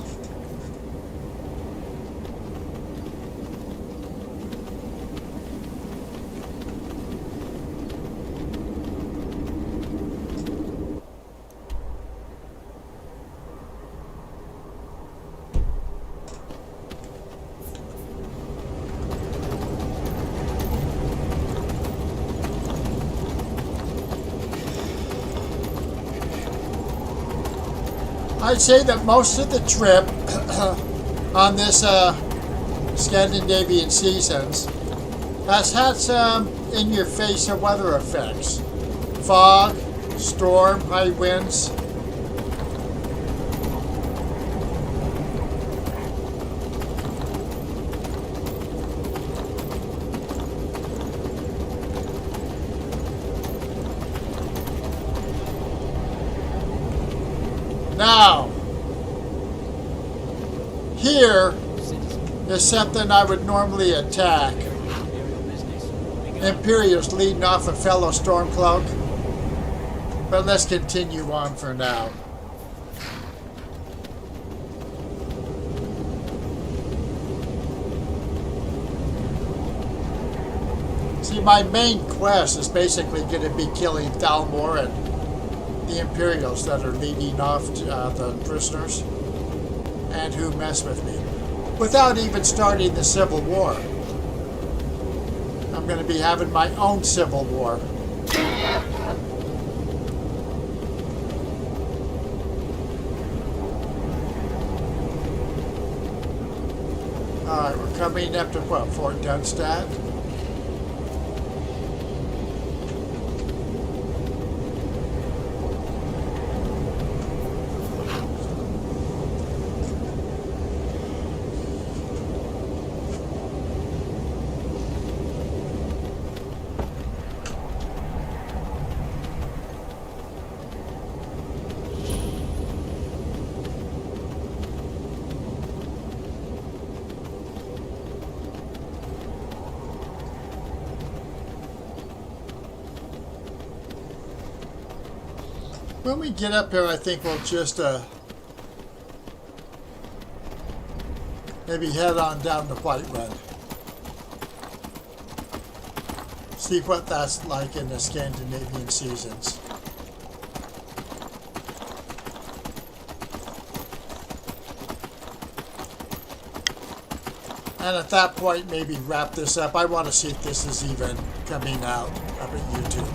I'd say that most of the trip on this Scandinavian seasons has had some in-your-face weather effects. Fog, storm, high winds. Now, here is something I would normally attack. Imperials leading off a fellow Stormcloak. But let's continue on for now. See, my main quest is basically going to be killing Thalmor and the Imperials that are leading off the prisoners and who mess with me, without even starting the Civil War. I'm going to be having my own Civil War. Alright, we're coming up to what, Fort Dunstad? When we get up here, I think we'll just maybe head on down to Whiterun. See what that's like in the Scandinavian seasons. And at that point, maybe wrap this up. I want to see if this is even coming out up at YouTube.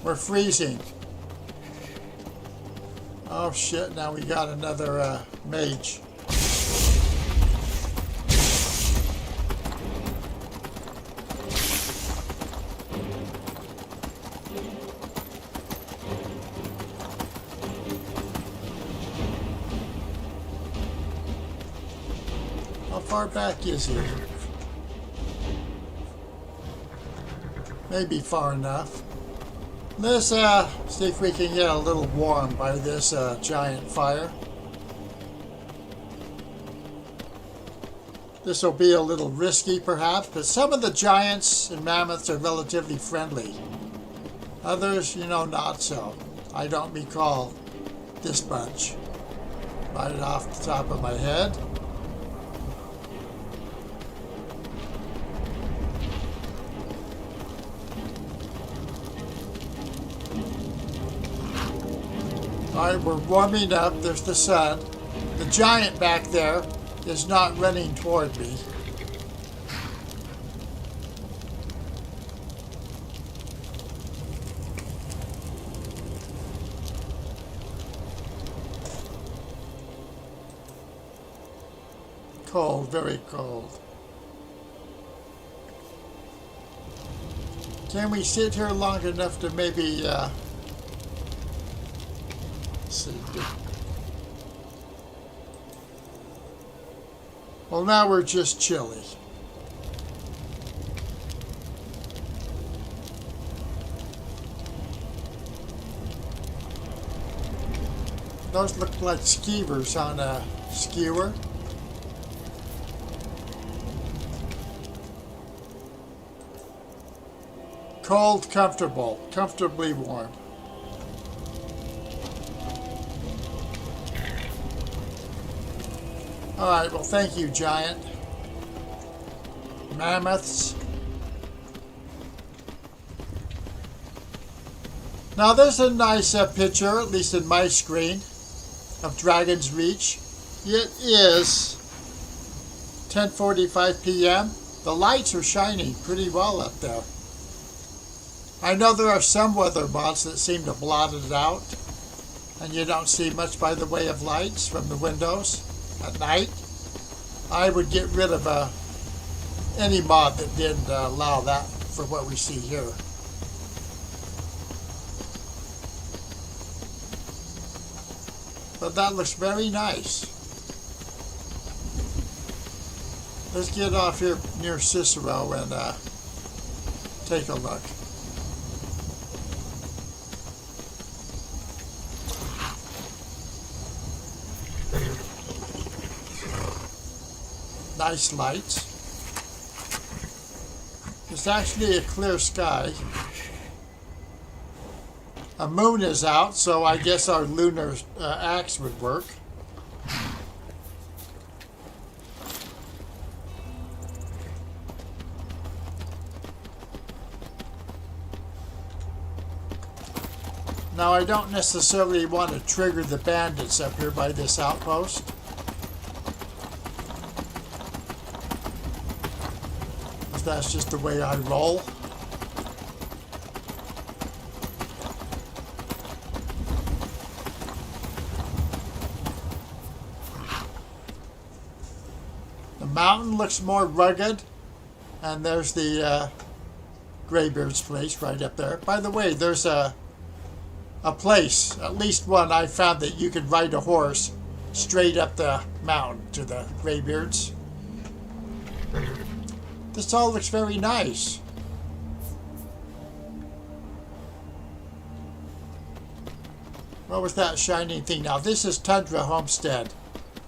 We're freezing. Oh shit, now we got another mage. How far back is he? Maybe far enough. Let's see if we can get a little warm by this giant fire. This will be a little risky perhaps, but some of the giants and mammoths are relatively friendly. Others, you know, not so. I don't recall this bunch. Right off the top of my head. Alright, we're warming up. There's the sun. The giant back there is not running toward me. cold, very cold. Can we sit here long enough to maybe, let's see. Well, now we're just chilly. Those look like skewers on a skewer. Cold, comfortable, comfortably warm. All right, well, thank you, giant mammoths. Now, there's a nice picture, at least in my screen, of Dragon's Reach. It is 10:45 p.m. The lights are shining pretty well up there. I know there are some weather mods that seem to blot it out, and you don't see much by the way of lights from the windows at night. I would get rid of any mod that didn't allow that for what we see here. But that looks very nice. Let's get off here near Cicero and take a look. Nice lights. It's actually a clear sky. A moon is out, so I guess our lunar axe would work. Now, I don't necessarily want to trigger the bandits up here by this outpost. That's just the way I roll. The mountain looks more rugged, and there's the Greybeard's place right up there. By the way, there's a place, at least one, I found that you could ride a horse straight up the mountain to the Greybeards. This all looks very nice. What was that shining thing? Now, this is Tundra Homestead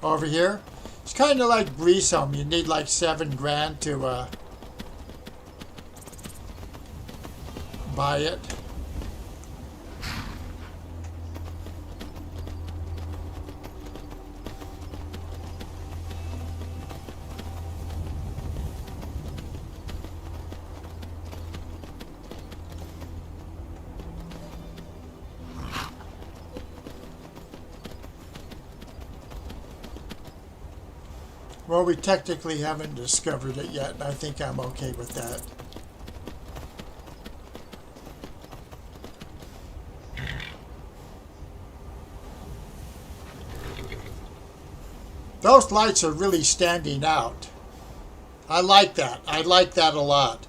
over here. It's kind of like Breeze Home. You need like $7 grand to buy it. Well, we technically haven't discovered it yet, and I think I'm okay with that. Those lights are really standing out. I like that. I like that a lot.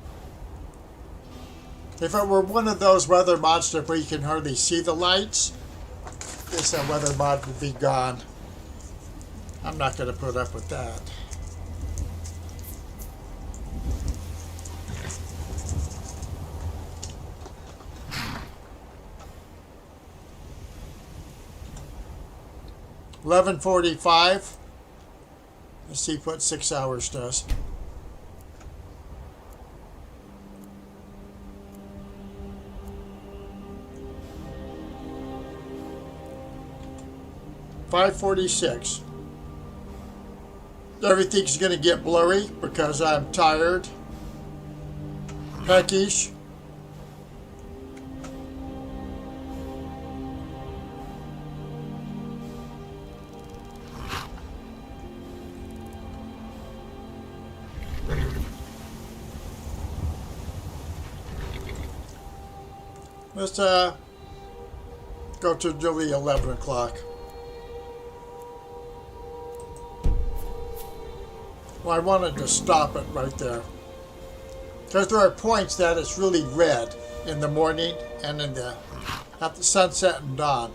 If it were one of those weather mods where you can hardly see the lights, this weather mod would be gone. I'm not going to put up with that. $11:45. Let's see what 6 hours does. $5:46. Everything's going to get blurry because I'm tired, peckish. Let's go to nearly 11 o'clock. Well, I wanted to stop it right there. Because there are points that it's really red in the morning and in the at the sunset and dawn.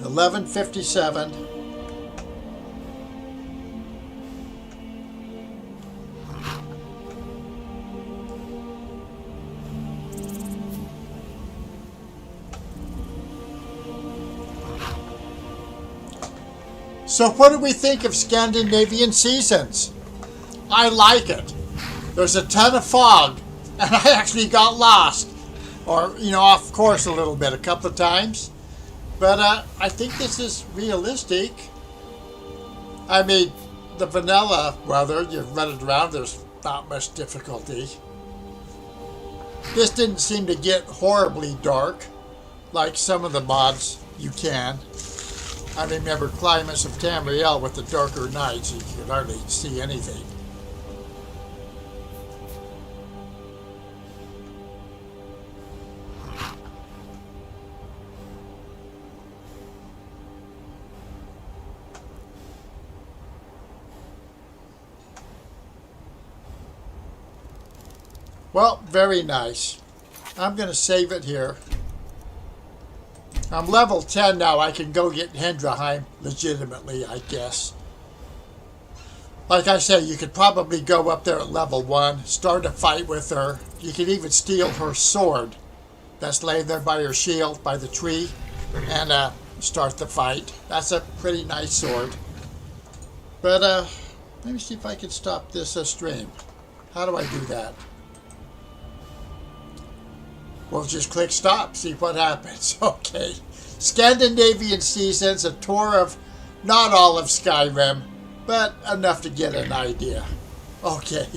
$11.57. So what do we think of Scandinavian seasons? I like it. There's a ton of fog, and I actually got lost. Or, off course a little bit, a couple of times. But I think this is realistic. I mean, the vanilla weather, you run it around, there's not much difficulty. This didn't seem to get horribly dark, like some of the mods you can. I remember Climates of Tamriel with the darker nights, you could hardly see anything. Well, very nice. I'm going to save it here. I'm level 10 now. I can go get Hendraheim legitimately, I guess. Like I say, you could probably go up there at level 1, start a fight with her. You could even steal her sword that's laying there by her shield, by the tree, and start the fight. That's a pretty nice sword. But let me see if I can stop this stream. How do I do that? Well, just click stop, see what happens. Okay. Scandinavian Seasons, a tour of not all of Skyrim, but enough to get an idea. Okay.